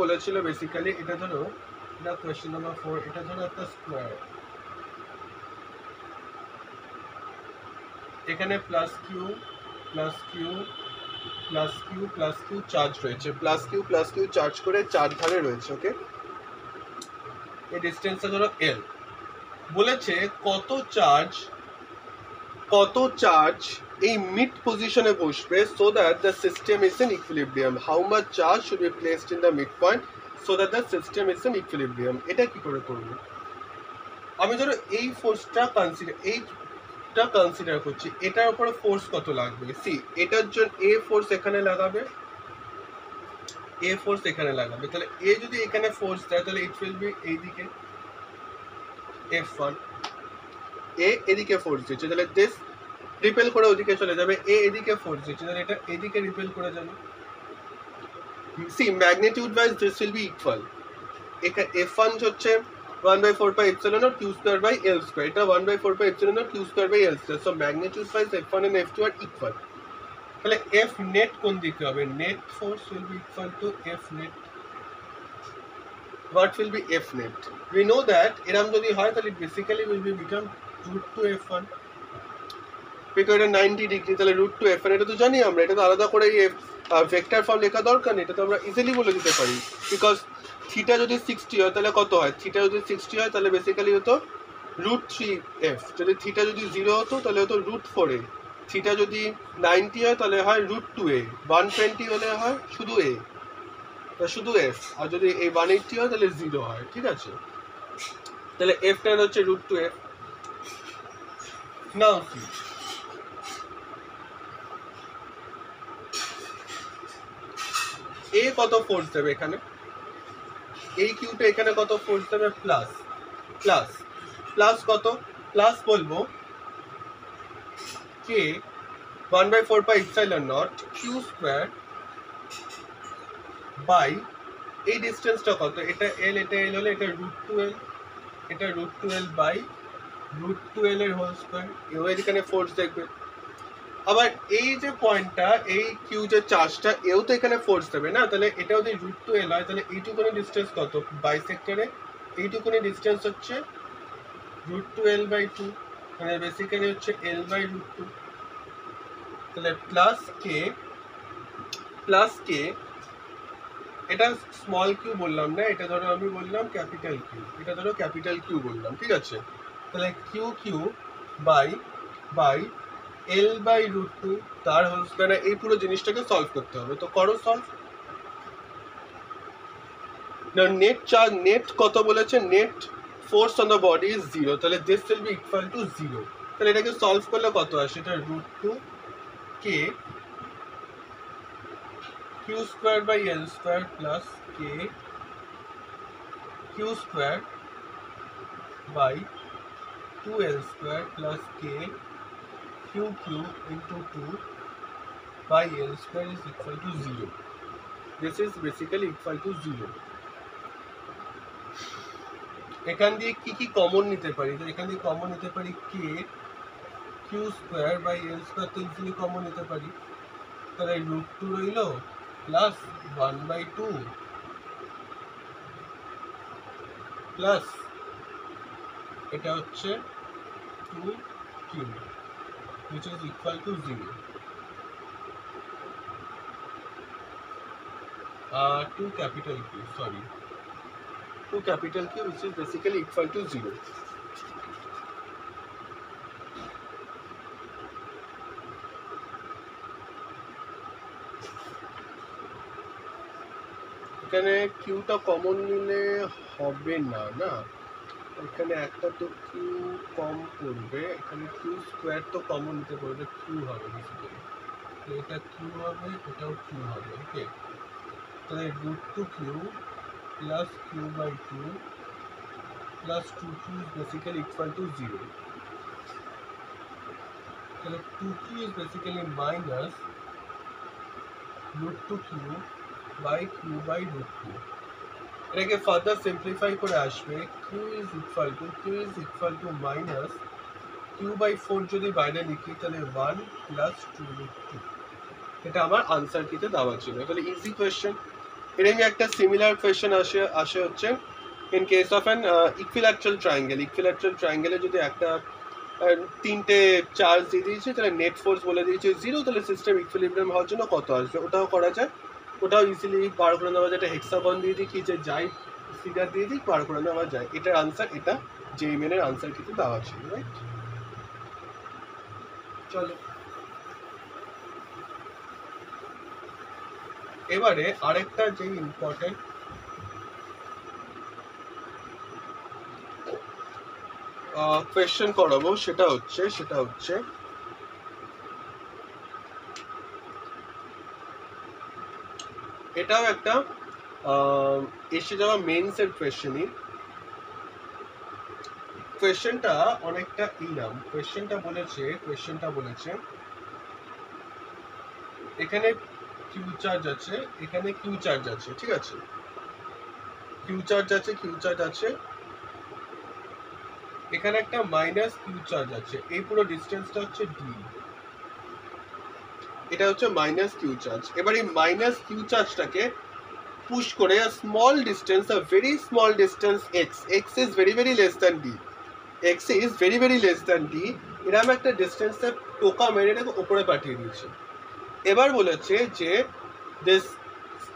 Speaker 1: বলেছিল, বেসিক্যালি এটা ধরো, এটা কোয়েশ্চেন নাম্বার 4, এটা ধরো একটা স্কোয়ার, এখানে প্লাস কিউ চার্জ রয়েছে, প্লাস কিউ চার্জ করে 4 ধারে রয়েছে। ওকে, এই ডিসটেন্সটা ধরো এল। বলেছে কত চার্জ এই মিড পজিশনে বসবে so that the system is in equilibrium. How much charge should be placed in the mid point so that the system is in equilibrium. এটা কি করে করবো? আমি ধরো এই ফোর্সটা কনসিডার করছি, এটার উপরে ফোর্স কত লাগবে? সি, এটার জন্য এ ফোর্স এখানে লাগাবে, তাহলে এ যদি এখানে ফোর্স দেয় তাহলে ইট উইল বি এইদিকে F1, এ এদিকে ফোর্স দিচ্ছে, তাহলে দিস রিপেল করে ওদিকে চলে যাবে, এ এদিকে ফোর্স দিচ্ছে, তাহলে এটা এদিকে রিপেল করে যাবে। See, magnitude wise this will be equal. এখানে F1 হচ্ছে 1/4πε0 q²/L², এটা 1/4πε0 q²/L², so magnitude wise F1 and F2 are equal. তাহলে F নেট কোন দিকে হবে? Net force will be equal to F net. What will be F net? We know that এরকম যদি হয় তাহলে basically will be become root 2 F1, because এটা 90 degree, তাহলে root 2 F1 এটা তো জানি আমরা, এটা তো আলাদা করে ভেক্টর ফর্ম লেখা দরকার নেই, এটা তো আমরা ইজিলি বলে দিতে পারি। বিকজ থিটা যদি 60 হয় তাহলে কত হয়? থিটা যদি 60 হয় তাহলে বেসিক্যালি হতো root 3 F, যদি থিটা যদি 0 হতো তাহলে হতো root 4 A, থিটা যদি 90 হয় তাহলে হয় √2a, 120 হলে হয় শুধু a, শুধু f, আর যদি এই 180 হয় তাহলে 0 হয়, ঠিক আছে? তাহলে f tan হচ্ছে √2f। নাও a কত ফোর্স দেবে এখানে, এই কিউটা এখানে কত ফোর্স দেবে, প্লাস প্লাস প্লাস কত, প্লাস বলবো k 1/4 pi epsilon naught q square by এই ডিসটেন্সটা কত, এটা l, এটা l হলে এটা √2l, এটা √2l বাই √2l এর হোল স্কয়ার, এবার এখানে ফোর্স দেখবে। আবার এই যে পয়েন্টটা, এই কিউ যে চার্জটা, এও তো এখানে ফোর্স দেবে না, তাহলে এটা যদি √2l হয় তাহলে এইটুকুনি ডিসটেন্স কত বাইসেক্টরে, এইটুকুনি ডিসটেন্স হচ্ছে √2l/2, মানে বেসিক্যালি হচ্ছে l/√2। তাহলে প্লাস কে এটা স্মল কিউ বললাম না, এটা ধরো আমি বললাম ক্যাপিটাল কিউ, এটা ধরো ক্যাপিটাল কিউ বললাম, ঠিক আছে? তাহলে কিউ বাই l/√2 তার হোল স্কয়ার, এই পুরো জিনিসটাকে সলভ করতে হবে। তো করো সলভ। না নেট চার্জ, নেট কত বলেছে, net force on the body is 0, তাহলে this will be equal to 0। তাহলে এটাকে সলভ করলে কত আসে, এটা √2k q square by l square plus k q square by 2l square plus k q into 2 by l square is equal to 0. This is basically equal to 0. এখান দিয়ে কি common নিতে পারি, তো এখান দিয়ে কমন নিতে পারি k q square by l square, তো ইজিলি কমন নিতে পারি। তাহলে √2 রইল প্লাস 1/2 প্লাস এটা হচ্ছে 2q which is equal to 0, 2 capital Q, sorry, 2 capital Q which is basically equal to 0. এখানে কিউটা কমন নিলে হবে না, না এখানে একটা তো কিউ কম পড়বে, এখানে কিউ স্কোয়ার তো কমন নিতে পারবে, কিউ হবে বেসিক্যালি, তো এটা কিউ হবে, এটাও কিউ হবে, ওকে? তাহলে √2q plus q/2 plus 2q is basically equal to 0. তাহলে 2q is basically minus √2q by q/√2। এটাকে ফার্দার সিম্পলিফাই করে আসবে q is equal to minus q/4, যদি বাইরে লিখি তাহলে 1 প্লাস 2√2। এটা আমার আনসার কিতে দেওয়া ছিল। তাহলে ইজি কোয়েশ্চেন। এরকমই একটা সিমিলার কোয়েশ্চেন আসে হচ্ছে ইন কেস অফ অ্যান ইকুইল্যাট্রাল ট্রায়াঙ্গেলে যদি একটা তিনটে চার্জ দিয়ে দিয়েছে, তাহলে নেট ফোর্স বলে দিয়েছে 0, তাহলে সিস্টেম ইকুইলিব্রিয়াম হওয়ার জন্য কত আসবে, ওটাও করা যায়, ওটাও ইজিলি বার করে নেওয়া যায়। এটা হেক্সাগন দিয়ে দিই, কি যে যাই ফিগার দিয়ে দিই, বার করে নেওয়া যায়। এটার আনসার, এটা JEE এর আনসার কিন্তু দেওয়া ছিল, রাইট? চলো এবারে আরেকটা যে ইম্পর্টেন্ট কোয়েশ্চেন করাবো, সেটা হচ্ছে এটাও একটা এসে যাওয়া মেইনসের কোয়েশ্চেনই। কোয়েশ্চেনটা অনেকটা ইনাম। কোয়েশ্চেনটা বলেছে এখানে কিউ চার্জ আছে, এখানে কিউ চার্জ আছে, ঠিক আছে? কিউ চার্জ আছে, এখানে একটা মাইনাস কিউ চার্জ আছে, এই পুরো ডিসটেন্সটা হচ্ছে ডি, এটা হচ্ছে মাইনাস কিউ চার্জ। এবার এই মাইনাস কিউ চার্জটাকে পুশ করে small distance, a very small distance x is very very less than D, এরকম একটা ডিস্টেন্সে টোকা মেরে এটাকে উপরে পাঠিয়ে দিয়েছে। এবার বলেছে যে this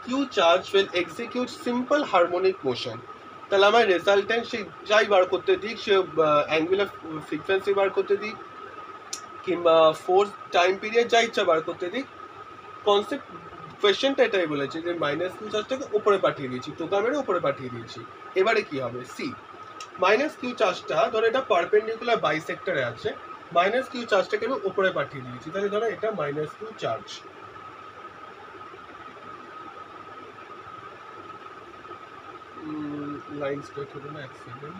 Speaker 1: Q charge will execute simple harmonic motion. তাহলে আমার রেজাল্টেন্ট সে যাই বার করতে দিক, সে অ্যাঙ্গুলার ফ্রিকোয়েন্সি বার করতে দিক, কিংবা ফোর্স টাইম পিরিয়ড যা ইচ্ছা বার করতে দিক, কনসেপ্ট কোয়েশ্চেনটা এটাই বলেছে যে মাইনাস কিউ চার্জটাকে উপরে পাঠিয়ে দিয়েছি, টোকা মেরে উপরে পাঠিয়ে দিয়েছি। এবারে কি হবে, সি মাইনাস কিউ চার্জটা ধরো এটা পারপেন্ডিকুলার বাইসেক্টরে আছে, মাইনাস কিউ চার্জটাকে আমি উপরে পাঠিয়ে দিয়েছি, তাহলে ধরো এটা minus Q charge. Line straight হলো না, এক সেকেন্ড।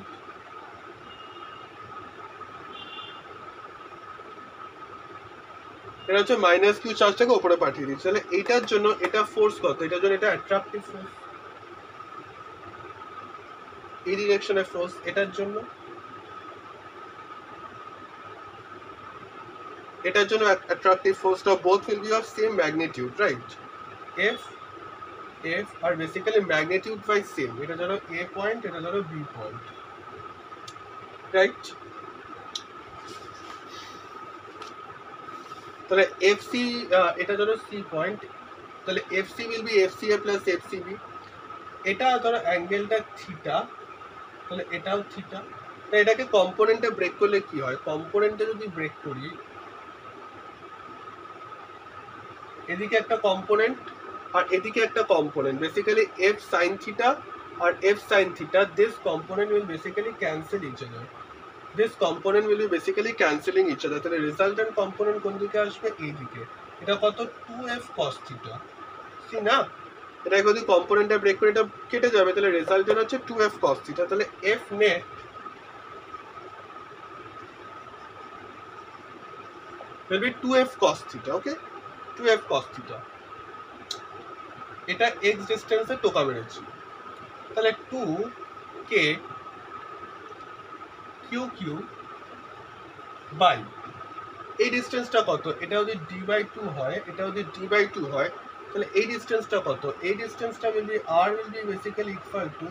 Speaker 1: এটা হচ্ছে মাইনাস কিউ চার্জটাকে উপরে পাঠিয়ে দিচ্ছি, তাহলে এইটার জন্য এটা ফোর্স কত, এটার জন্য এটা অ্যাট্রাকটিভ ফোর্স, এই ডিরেকশনে ফোর্স, এটার জন্য অ্যাট্রাকটিভ ফোর্সটা both will be of same magnitude, right? F আর বেসিক্যালি ম্যাগনিটিউড বাই সেম, এটা ধরো এ পয়েন্ট, এটা ধরো বি পয়েন্ট, রাইট? তাহলে এফসি, এটা ধরো সি পয়েন্ট, তাহলে FC will be FCA plus FCB, এটা ধরো অ্যাঙ্গেলটা থিটা, তাহলে এটাও থিটা। তাই এটাকে কম্পোনেন্টে ব্রেক করলে কি হয়, কম্পোনেন্টে যদি ব্রেক করি, এদিকে একটা কম্পোনেন্ট আর এদিকে একটা component, basically F sine theta আর F sine theta, this component will basically cancel each other, this component will be basically cancelling each other. তাহলে রেজাল্টেন্ট কম্পোনেন্ট কোন দিকে আসবে, এই দিকে। এটা কত, 2f cos থিটা, সি না? এটা যদি কম্পোনেন্টটা ব্রেক করে এটা কেটে যাবে, তাহলে রেজাল্টেন্ট হচ্ছে 2f cos থিটা, তাহলে f net will be 2f cos theta, okay? 2f cos theta, এটা x ডিসটেন্সে টোকা মেরেছি, তাহলে 2k q বাই এই ডিসটেন্সটা কত, এটা যদি d/2 হয়, এটা যদি d/2 হয়, তাহলে এই ডিসটেন্সটা কত, এই ডিসটেন্সটা will be r will be basically equal to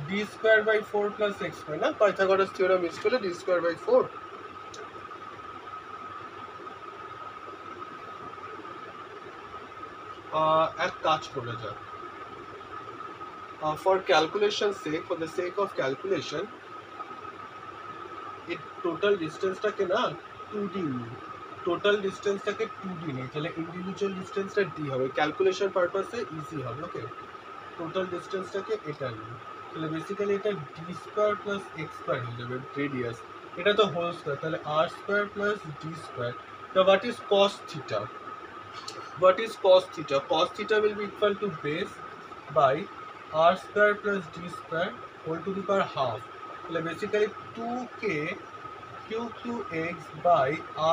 Speaker 1: d square by 4 plus x square, না? পাইথাগোরাস থিওরেম ইউজ করলে d square by 4। এক কাজ করে যাক, for calculation sake, for the sake of calculation, এই টোটাল ডিসটেন্সটাকে না 2d নিই, টোটাল ডিসটেন্সটাকে 2d নিই, তাহলে ইন্ডিভিজুয়াল ডিসটেন্সটা d হবে, ক্যালকুলেশন পারপাসে ইজি হবে, ওকে? টোটাল ডিসটেন্সটাকে এটা নিই, তাহলে বেসিক্যালি এটা d square plus x square হয়ে যাবে, রেডিয়াস, এটা তো হোল স্কয়ার, তাহলে r square plus d square. তো what is cos theta, what is cos theta, cos theta will be equal to base by r square plus d square whole to the power half, so basically 2k qqx by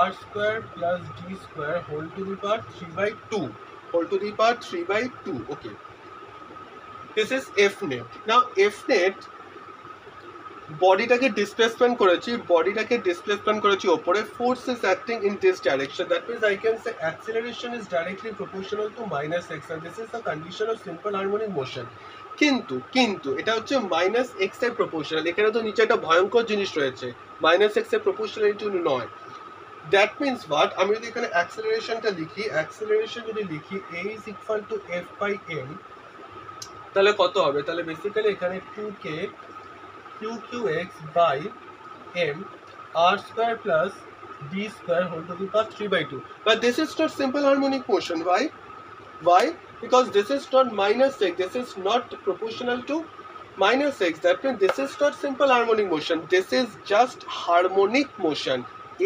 Speaker 1: r square plus d square whole to the power 3/2, whole to the power 3/2, okay? This is f net. Now f net বডিটাকে displacement করেছি ওপরে, force is acting in this direction, that means I can say acceleration is directly proportional to minus x, and this is the condition of simple harmonic motion। কিন্তু এটা হচ্ছে minus x এর proportional, এখানে তো নিচে একটা ভয়ঙ্কর জিনিস রয়েছে, মাইনাস এক্স এর প্রপোর্শনালিটি নয়। দ্যাট মিন্স হোয়াট, আমি যদি এখানে অ্যাক্সিলারেশনটা লিখি, অ্যাক্সিলারেশন যদি লিখি a is equal to f/m, তাহলে কত হবে, তাহলে বেসিক্যালি এখানে 2k qqx by m r square plus d square whole to the power 3/2, but this is not simple harmonic motion. Why? Because this is not minus x, this is not proportional to minus x, that means this is not simple harmonic motion, this is just harmonic motion,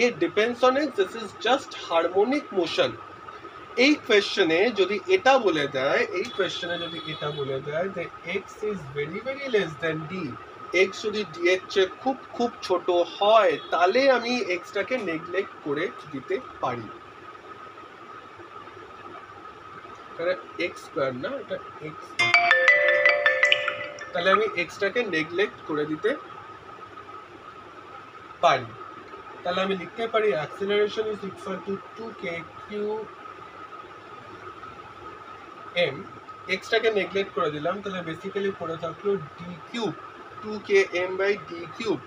Speaker 1: it depends on x, this is just harmonic motion। এই কোয়েশ্চনে যদি এটা বলে দেয়, যে x is very very less than d, x যদি d এর চেয়ে খুব ছোট হয়, তাহলে আমি x টাকে নেগলেক্ট করে দিতে পারি, তাহলে x স্কয়ার না, এটা x, তাহলে আমি x টাকে নেগলেক্ট করে দিতে পারি, তাহলে আমি লিখতে পারি acceleration is equal to 2k qm, x টাকে নেগলেক্ট করে দিলাম, তাহলে বেসিক্যালি পড়ে থাকলো d cube, 2km by d cube,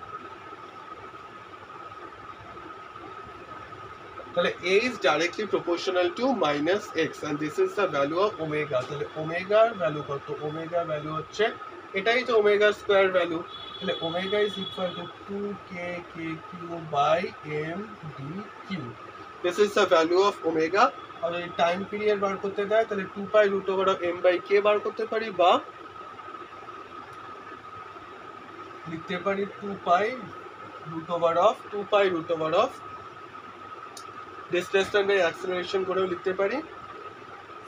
Speaker 1: তাহলে a is directly proportional to minus x and this is the value of omega, তাহলে ওমেগার ভ্যালু কত, ওমেগার ভ্যালু হচ্ছে এটাই তো ওমেগা স্কোয়ার ভ্যালু। তাহলে omega is equal to 2k kq by m dq। This is the value of omega. আর এই time period বার করতে দেয় তাহলে 2 pi root over of m by k বার করতে পারি, বা লিখতে পারি 2 pi root over of displacement by acceleration করেও লিখতে পারি।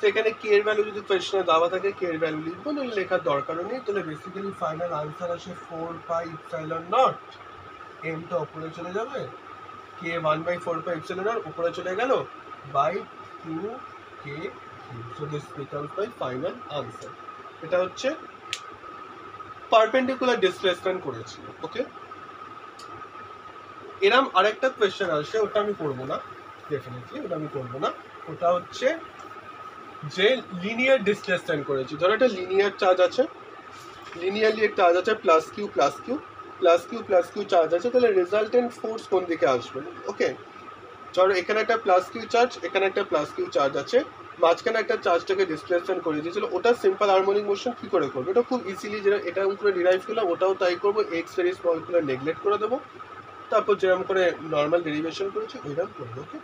Speaker 1: সেখানে কে এর ভ্যালু যদি কোয়েশ্চনে দেওয়া থাকে কে এর ভ্যালু লিখবো, নাহলে লেখার দরকারও নেই। তাহলে বেসিক্যালি ফাইনাল আনসার আসে 4 পাই ইপসাইলন নট, এমটা উপরে চলে যাবে, কে 1/4 পাই ইপসাইলন নট উপরে চলে গেল by 2k cube. So this becomes my final answer. এটা হচ্ছে পারপেন্ডিকুলার ডিসপ্লেসমেন্ট করেছিল। ওকে, এরম আরেকটা কোয়েশ্চেন আসে, ওটা আমি করবো না, ডেফিনেটলি ওটা আমি করবো না। ওটা হচ্ছে যে লিনিয়ার ডিসপ্লেসমেন্ট করেছি। ধরো একটা লিনিয়ার চার্জ আছে, লিনিয়ারলি একটা চার্জ আছে plus Q plus Q plus Q plus Q charge আছে, তাহলে রেজাল্টেন্ট ফোর্স কোন দিকে আসবে? ওকে, ধরো এখানে একটা প্লাস কিউ চার্জ, এখানে একটা প্লাস কিউ চার্জ আছে, মাঝখানে একটা চার্জটাকে ডিসপ্লেসমেন্ট করে দিয়েছিল। ওটা সিম্পল হারমোনিক মোশন কি করে করবো? এটা খুব ইজিলি, যেটা এটা উপরে ডিরাইভ করলাম ওটাও তাই করবো, এক্স ভেরি স্মল করে নেগলেক্ট করে দেবো, তারপর যেরকম করে নর্মাল ডেরিভেশন করেছি ওইরকম করবো। ওকে।